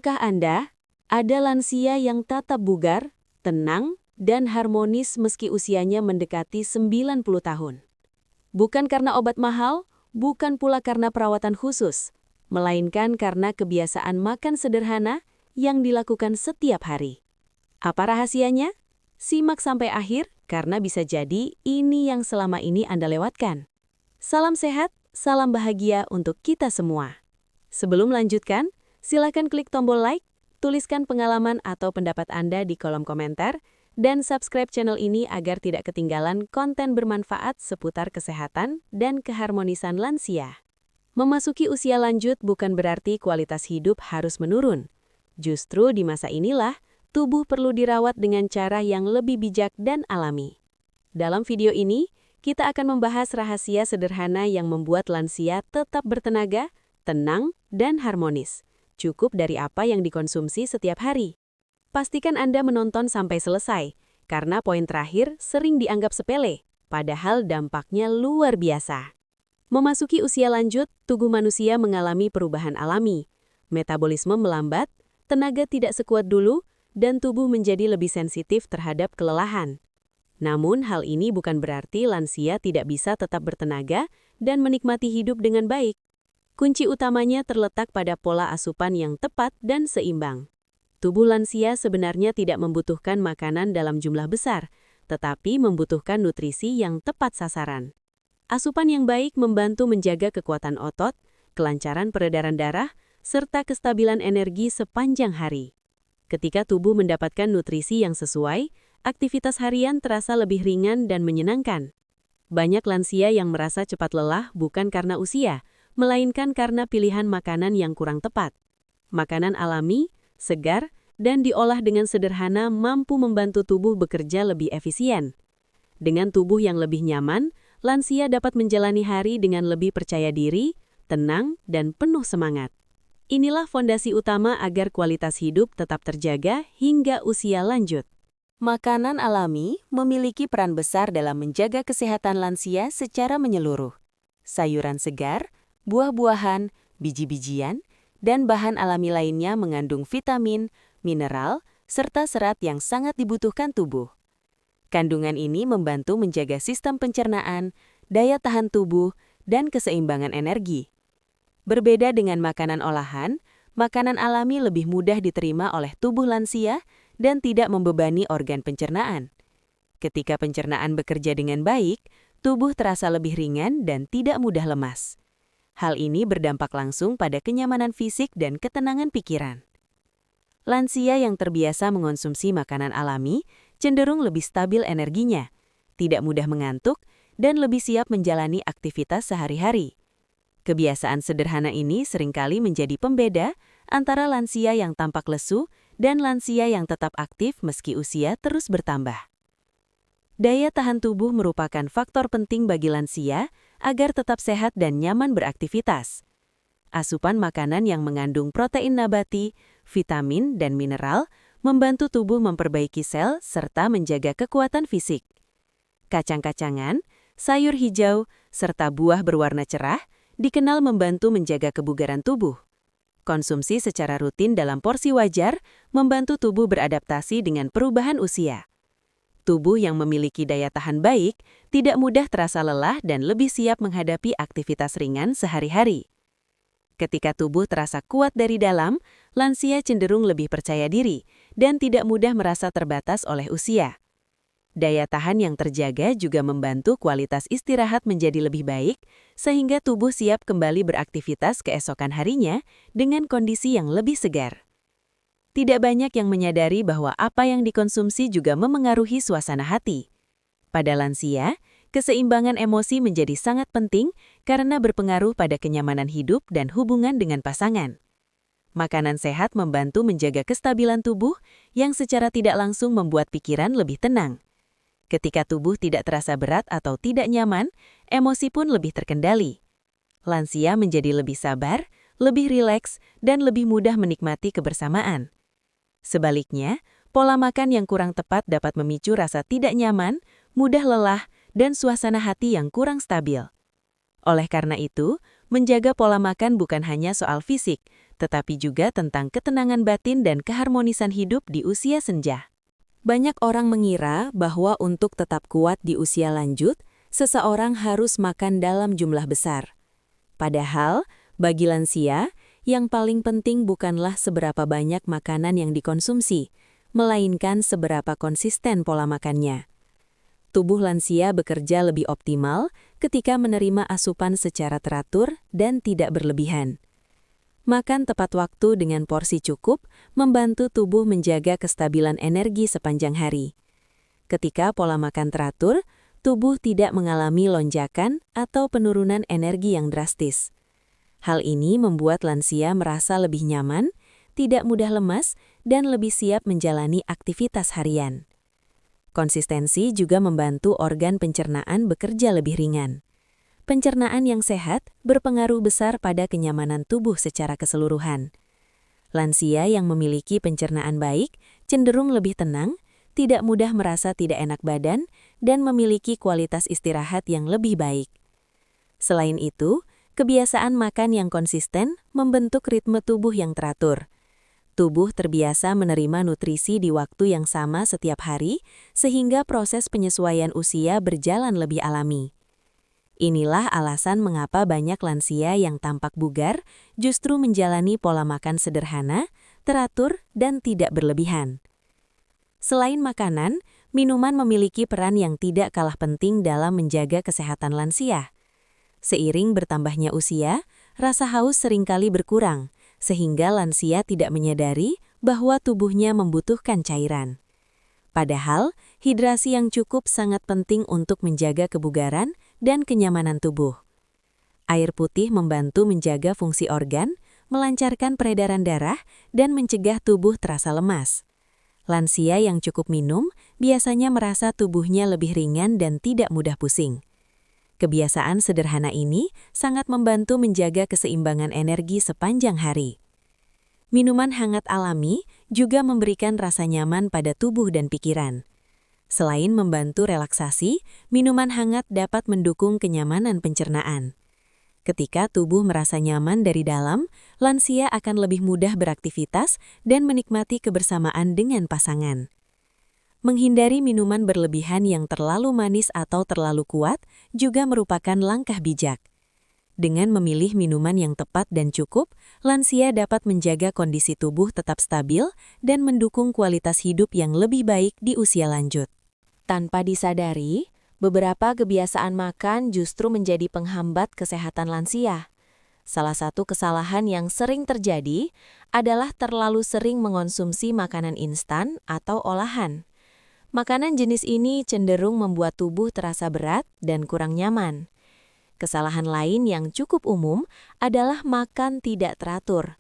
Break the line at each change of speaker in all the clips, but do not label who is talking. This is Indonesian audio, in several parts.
Tahukah Anda, ada lansia yang tetap bugar, tenang, dan harmonis meski usianya mendekati 90 tahun. Bukan karena obat mahal, bukan pula karena perawatan khusus, melainkan karena kebiasaan makan sederhana yang dilakukan setiap hari. Apa rahasianya? Simak sampai akhir, karena bisa jadi ini yang selama ini Anda lewatkan. Salam sehat, salam bahagia untuk kita semua. Sebelum lanjutkan, silakan klik tombol like, tuliskan pengalaman atau pendapat Anda di kolom komentar, dan subscribe channel ini agar tidak ketinggalan konten bermanfaat seputar kesehatan dan keharmonisan lansia. Memasuki usia lanjut bukan berarti kualitas hidup harus menurun. Justru di masa inilah, tubuh perlu dirawat dengan cara yang lebih bijak dan alami. Dalam video ini, kita akan membahas rahasia sederhana yang membuat lansia tetap bertenaga, tenang, dan harmonis. Cukup dari apa yang dikonsumsi setiap hari. Pastikan Anda menonton sampai selesai, karena poin terakhir sering dianggap sepele, padahal dampaknya luar biasa. Memasuki usia lanjut, tubuh manusia mengalami perubahan alami. Metabolisme melambat, tenaga tidak sekuat dulu, dan tubuh menjadi lebih sensitif terhadap kelelahan. Namun, hal ini bukan berarti lansia tidak bisa tetap bertenaga dan menikmati hidup dengan baik. Kunci utamanya terletak pada pola asupan yang tepat dan seimbang. Tubuh lansia sebenarnya tidak membutuhkan makanan dalam jumlah besar, tetapi membutuhkan nutrisi yang tepat sasaran. Asupan yang baik membantu menjaga kekuatan otot, kelancaran peredaran darah, serta kestabilan energi sepanjang hari. Ketika tubuh mendapatkan nutrisi yang sesuai, aktivitas harian terasa lebih ringan dan menyenangkan. Banyak lansia yang merasa cepat lelah bukan karena usia, melainkan karena pilihan makanan yang kurang tepat. Makanan alami, segar, dan diolah dengan sederhana mampu membantu tubuh bekerja lebih efisien. Dengan tubuh yang lebih nyaman, lansia dapat menjalani hari dengan lebih percaya diri, tenang, dan penuh semangat. Inilah fondasi utama agar kualitas hidup tetap terjaga hingga usia lanjut. Makanan alami memiliki peran besar dalam menjaga kesehatan lansia secara menyeluruh. Sayuran segar, buah-buahan, biji-bijian, dan bahan alami lainnya mengandung vitamin, mineral, serta serat yang sangat dibutuhkan tubuh. Kandungan ini membantu menjaga sistem pencernaan, daya tahan tubuh, dan keseimbangan energi. Berbeda dengan makanan olahan, makanan alami lebih mudah diterima oleh tubuh lansia dan tidak membebani organ pencernaan. Ketika pencernaan bekerja dengan baik, tubuh terasa lebih ringan dan tidak mudah lemas. Hal ini berdampak langsung pada kenyamanan fisik dan ketenangan pikiran. Lansia yang terbiasa mengonsumsi makanan alami cenderung lebih stabil energinya, tidak mudah mengantuk, dan lebih siap menjalani aktivitas sehari-hari. Kebiasaan sederhana ini seringkali menjadi pembeda antara lansia yang tampak lesu dan lansia yang tetap aktif meski usia terus bertambah. Daya tahan tubuh merupakan faktor penting bagi lansia agar tetap sehat dan nyaman beraktivitas. Asupan makanan yang mengandung protein nabati, vitamin, dan mineral membantu tubuh memperbaiki sel serta menjaga kekuatan fisik. Kacang-kacangan, sayur hijau, serta buah berwarna cerah dikenal membantu menjaga kebugaran tubuh. Konsumsi secara rutin dalam porsi wajar membantu tubuh beradaptasi dengan perubahan usia. Tubuh yang memiliki daya tahan baik tidak mudah terasa lelah dan lebih siap menghadapi aktivitas ringan sehari-hari. Ketika tubuh terasa kuat dari dalam, lansia cenderung lebih percaya diri dan tidak mudah merasa terbatas oleh usia. Daya tahan yang terjaga juga membantu kualitas istirahat menjadi lebih baik, sehingga tubuh siap kembali beraktivitas keesokan harinya dengan kondisi yang lebih segar. Tidak banyak yang menyadari bahwa apa yang dikonsumsi juga memengaruhi suasana hati. Pada lansia, keseimbangan emosi menjadi sangat penting karena berpengaruh pada kenyamanan hidup dan hubungan dengan pasangan. Makanan sehat membantu menjaga kestabilan tubuh yang secara tidak langsung membuat pikiran lebih tenang. Ketika tubuh tidak terasa berat atau tidak nyaman, emosi pun lebih terkendali. Lansia menjadi lebih sabar, lebih rileks, dan lebih mudah menikmati kebersamaan. Sebaliknya, pola makan yang kurang tepat dapat memicu rasa tidak nyaman, mudah lelah, dan suasana hati yang kurang stabil. Oleh karena itu, menjaga pola makan bukan hanya soal fisik, tetapi juga tentang ketenangan batin dan keharmonisan hidup di usia senja. Banyak orang mengira bahwa untuk tetap kuat di usia lanjut, seseorang harus makan dalam jumlah besar. Padahal, bagi lansia, yang paling penting bukanlah seberapa banyak makanan yang dikonsumsi, melainkan seberapa konsisten pola makannya. Tubuh lansia bekerja lebih optimal ketika menerima asupan secara teratur dan tidak berlebihan. Makan tepat waktu dengan porsi cukup membantu tubuh menjaga kestabilan energi sepanjang hari. Ketika pola makan teratur, tubuh tidak mengalami lonjakan atau penurunan energi yang drastis. Hal ini membuat lansia merasa lebih nyaman, tidak mudah lemas, dan lebih siap menjalani aktivitas harian. Konsistensi juga membantu organ pencernaan bekerja lebih ringan. Pencernaan yang sehat berpengaruh besar pada kenyamanan tubuh secara keseluruhan. Lansia yang memiliki pencernaan baik cenderung lebih tenang, tidak mudah merasa tidak enak badan, dan memiliki kualitas istirahat yang lebih baik. Selain itu, kebiasaan makan yang konsisten membentuk ritme tubuh yang teratur. Tubuh terbiasa menerima nutrisi di waktu yang sama setiap hari, sehingga proses penyesuaian usia berjalan lebih alami. Inilah alasan mengapa banyak lansia yang tampak bugar justru menjalani pola makan sederhana, teratur, dan tidak berlebihan. Selain makanan, minuman memiliki peran yang tidak kalah penting dalam menjaga kesehatan lansia. Seiring bertambahnya usia, rasa haus seringkali berkurang, sehingga lansia tidak menyadari bahwa tubuhnya membutuhkan cairan. Padahal, hidrasi yang cukup sangat penting untuk menjaga kebugaran dan kenyamanan tubuh. Air putih membantu menjaga fungsi organ, melancarkan peredaran darah, dan mencegah tubuh terasa lemas. Lansia yang cukup minum biasanya merasa tubuhnya lebih ringan dan tidak mudah pusing. Kebiasaan sederhana ini sangat membantu menjaga keseimbangan energi sepanjang hari. Minuman hangat alami juga memberikan rasa nyaman pada tubuh dan pikiran. Selain membantu relaksasi, minuman hangat dapat mendukung kenyamanan pencernaan. Ketika tubuh merasa nyaman dari dalam, lansia akan lebih mudah beraktivitas dan menikmati kebersamaan dengan pasangan. Menghindari minuman berlebihan yang terlalu manis atau terlalu kuat juga merupakan langkah bijak. Dengan memilih minuman yang tepat dan cukup, lansia dapat menjaga kondisi tubuh tetap stabil dan mendukung kualitas hidup yang lebih baik di usia lanjut. Tanpa disadari, beberapa kebiasaan makan justru menjadi penghambat kesehatan lansia. Salah satu kesalahan yang sering terjadi adalah terlalu sering mengonsumsi makanan instan atau olahan. Makanan jenis ini cenderung membuat tubuh terasa berat dan kurang nyaman. Kesalahan lain yang cukup umum adalah makan tidak teratur.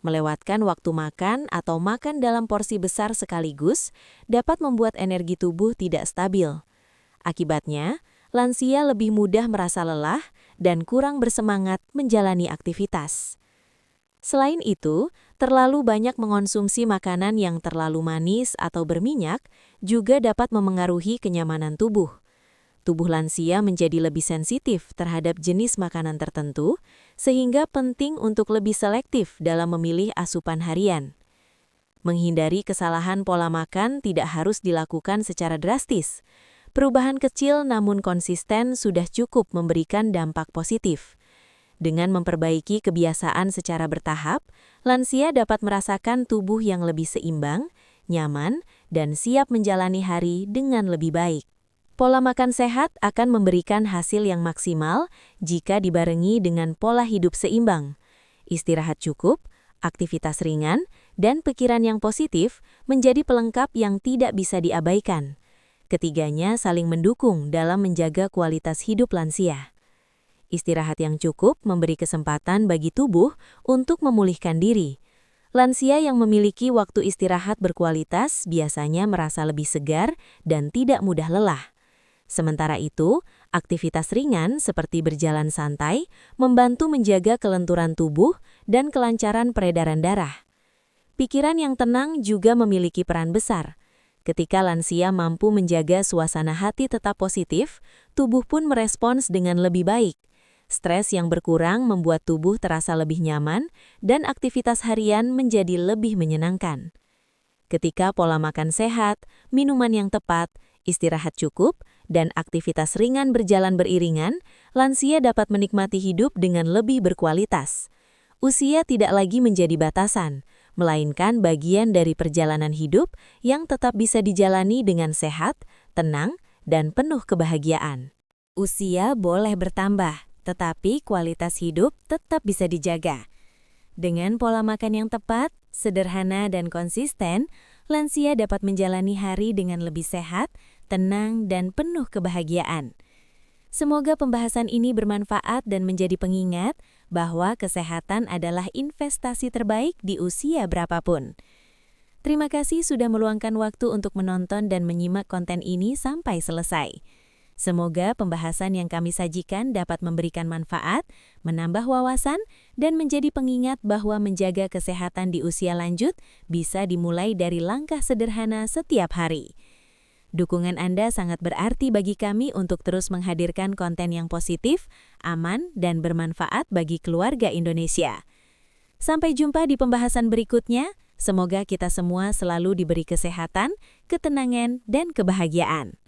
Melewatkan waktu makan atau makan dalam porsi besar sekaligus dapat membuat energi tubuh tidak stabil. Akibatnya, lansia lebih mudah merasa lelah dan kurang bersemangat menjalani aktivitas. Selain itu, terlalu banyak mengonsumsi makanan yang terlalu manis atau berminyak juga dapat memengaruhi kenyamanan tubuh. Tubuh lansia menjadi lebih sensitif terhadap jenis makanan tertentu, sehingga penting untuk lebih selektif dalam memilih asupan harian. Menghindari kesalahan pola makan tidak harus dilakukan secara drastis. Perubahan kecil namun konsisten sudah cukup memberikan dampak positif. Dengan memperbaiki kebiasaan secara bertahap, lansia dapat merasakan tubuh yang lebih seimbang, nyaman, dan siap menjalani hari dengan lebih baik. Pola makan sehat akan memberikan hasil yang maksimal jika dibarengi dengan pola hidup seimbang. Istirahat cukup, aktivitas ringan, dan pikiran yang positif menjadi pelengkap yang tidak bisa diabaikan. Ketiganya saling mendukung dalam menjaga kualitas hidup lansia. Istirahat yang cukup memberi kesempatan bagi tubuh untuk memulihkan diri. Lansia yang memiliki waktu istirahat berkualitas biasanya merasa lebih segar dan tidak mudah lelah. Sementara itu, aktivitas ringan seperti berjalan santai membantu menjaga kelenturan tubuh dan kelancaran peredaran darah. Pikiran yang tenang juga memiliki peran besar. Ketika lansia mampu menjaga suasana hati tetap positif, tubuh pun merespons dengan lebih baik. Stres yang berkurang membuat tubuh terasa lebih nyaman dan aktivitas harian menjadi lebih menyenangkan. Ketika pola makan sehat, minuman yang tepat, istirahat cukup, dan aktivitas ringan berjalan beriringan, lansia dapat menikmati hidup dengan lebih berkualitas. Usia tidak lagi menjadi batasan, melainkan bagian dari perjalanan hidup yang tetap bisa dijalani dengan sehat, tenang, dan penuh kebahagiaan. Usia boleh bertambah, tetapi kualitas hidup tetap bisa dijaga. Dengan pola makan yang tepat, sederhana, dan konsisten, lansia dapat menjalani hari dengan lebih sehat, tenang, dan penuh kebahagiaan. Semoga pembahasan ini bermanfaat dan menjadi pengingat bahwa kesehatan adalah investasi terbaik di usia berapapun. Terima kasih sudah meluangkan waktu untuk menonton dan menyimak konten ini sampai selesai. Semoga pembahasan yang kami sajikan dapat memberikan manfaat, menambah wawasan, dan menjadi pengingat bahwa menjaga kesehatan di usia lanjut bisa dimulai dari langkah sederhana setiap hari. Dukungan Anda sangat berarti bagi kami untuk terus menghadirkan konten yang positif, aman, dan bermanfaat bagi keluarga Indonesia. Sampai jumpa di pembahasan berikutnya. Semoga kita semua selalu diberi kesehatan, ketenangan, dan kebahagiaan.